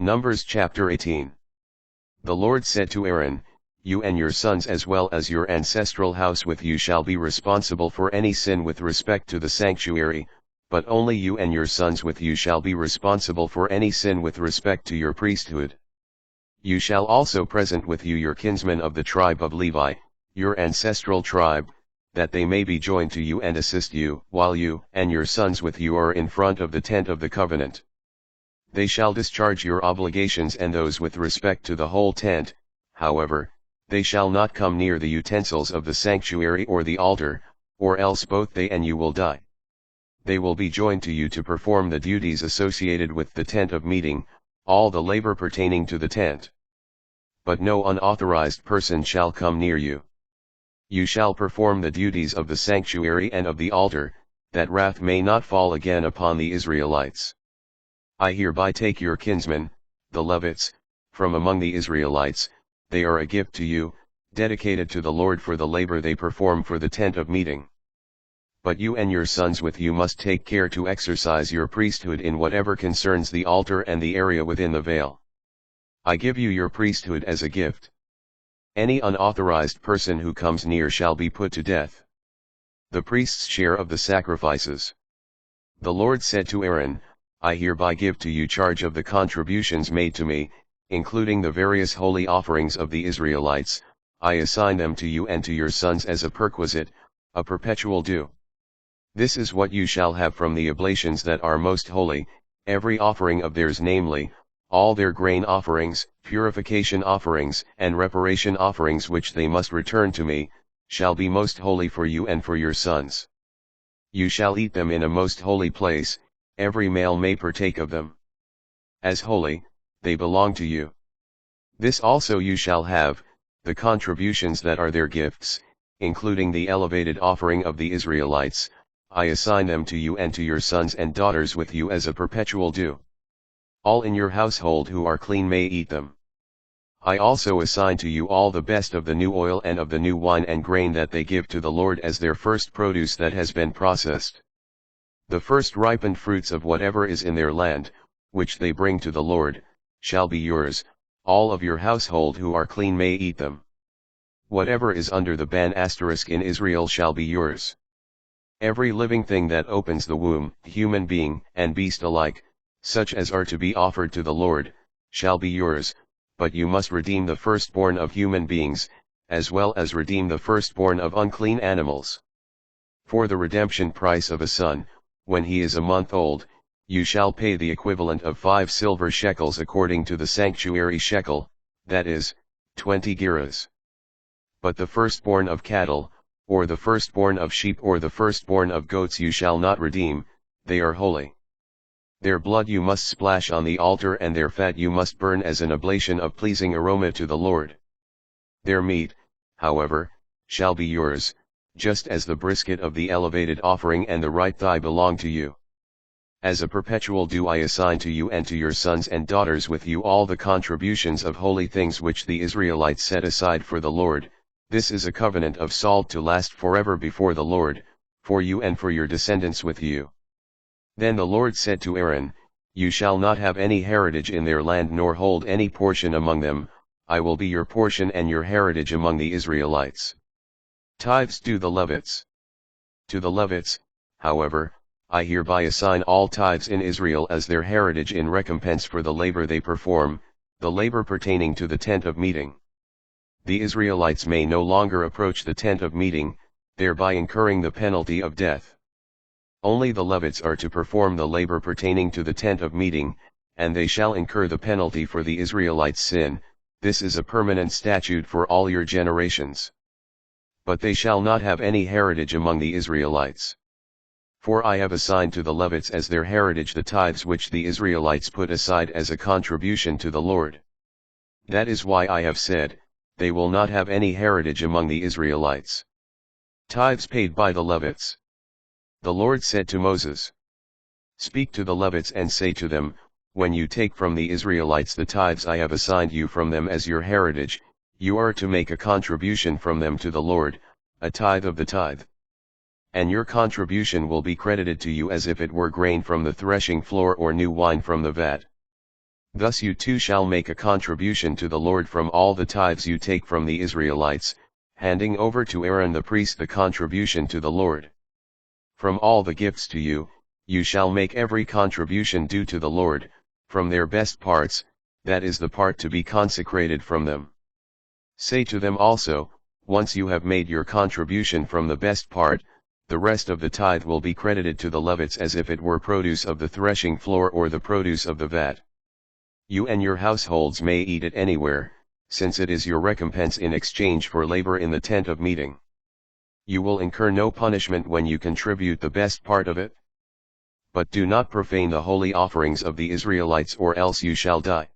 Numbers chapter 18. The Lord said to Aaron, "You and your sons as well as your ancestral house with you shall be responsible for any sin with respect to the sanctuary, but only you and your sons with you shall be responsible for any sin with respect to your priesthood. You shall also present with you your kinsmen of the tribe of Levi, your ancestral tribe, that they may be joined to you and assist you, while you and your sons with you are in front of the tent of the covenant. They shall discharge your obligations and those with respect to the whole tent, however, they shall not come near the utensils of the sanctuary or the altar, or else both they and you will die. They will be joined to you to perform the duties associated with the tent of meeting, all the labor pertaining to the tent. But no unauthorized person shall come near you. You shall perform the duties of the sanctuary and of the altar, that wrath may not fall again upon the Israelites. I hereby take your kinsmen, the Levites, from among the Israelites. They are a gift to you, dedicated to the Lord for the labor they perform for the tent of meeting. But you and your sons with you must take care to exercise your priesthood in whatever concerns the altar and the area within the veil. I give you your priesthood as a gift. Any unauthorized person who comes near shall be put to death." The priest's share of the sacrifices. The Lord said to Aaron, "I hereby give to you charge of the contributions made to me, including the various holy offerings of the Israelites. I assign them to you and to your sons as a perquisite, a perpetual due. This is what you shall have from the oblations that are most holy, every offering of theirs, namely, all their grain offerings, purification offerings and reparation offerings which they must return to me, shall be most holy for you and for your sons. You shall eat them in a most holy place, every male may partake of them. As holy, they belong to you. This also you shall have, the contributions that are their gifts, including the elevated offering of the Israelites. I assign them to you and to your sons and daughters with you as a perpetual due. All in your household who are clean may eat them. I also assign to you all the best of the new oil and of the new wine and grain that they give to the Lord as their first produce that has been processed. The first ripened fruits of whatever is in their land, which they bring to the Lord, shall be yours. All of your household who are clean may eat them. Whatever is under the ban asterisk in Israel shall be yours. Every living thing that opens the womb, human being and beast alike, such as are to be offered to the Lord, shall be yours, but you must redeem the firstborn of human beings, as well as redeem the firstborn of unclean animals. For the redemption price of a son, when he is a month old, you shall pay the equivalent of 5 silver shekels according to the sanctuary shekel, that is, 20 gerahs. But the firstborn of cattle, or the firstborn of sheep or the firstborn of goats you shall not redeem, they are holy. Their blood you must splash on the altar and their fat you must burn as an oblation of pleasing aroma to the Lord. Their meat, however, shall be yours, just as the brisket of the elevated offering and the right thigh belong to you. As a perpetual due I assign to you and to your sons and daughters with you all the contributions of holy things which the Israelites set aside for the Lord. This is a covenant of salt to last forever before the Lord, for you and for your descendants with you." Then the Lord said to Aaron, "You shall not have any heritage in their land nor hold any portion among them. I will be your portion and your heritage among the Israelites." Tithes to the Levites. To the Levites, however, I hereby assign all tithes in Israel as their heritage in recompense for the labor they perform, the labor pertaining to the tent of meeting. The Israelites may no longer approach the tent of meeting, thereby incurring the penalty of death. Only the Levites are to perform the labor pertaining to the tent of meeting, and they shall incur the penalty for the Israelites' sin. This is a permanent statute for all your generations. But they shall not have any heritage among the Israelites. For I have assigned to the Levites as their heritage the tithes which the Israelites put aside as a contribution to the Lord. That is why I have said, they will not have any heritage among the Israelites. Tithes paid by the Levites. The Lord said to Moses, "Speak to the Levites and say to them, when you take from the Israelites the tithes I have assigned you from them as your heritage, you are to make a contribution from them to the Lord, a tithe of the tithe. And your contribution will be credited to you as if it were grain from the threshing floor or new wine from the vat. Thus you too shall make a contribution to the Lord from all the tithes you take from the Israelites, handing over to Aaron the priest the contribution to the Lord. From all the gifts to you, you shall make every contribution due to the Lord, from their best parts, that is the part to be consecrated from them. Say to them also, once you have made your contribution from the best part, the rest of the tithe will be credited to the Levites as if it were produce of the threshing floor or the produce of the vat. You and your households may eat it anywhere, since it is your recompense in exchange for labor in the tent of meeting. You will incur no punishment when you contribute the best part of it. But do not profane the holy offerings of the Israelites, or else you shall die.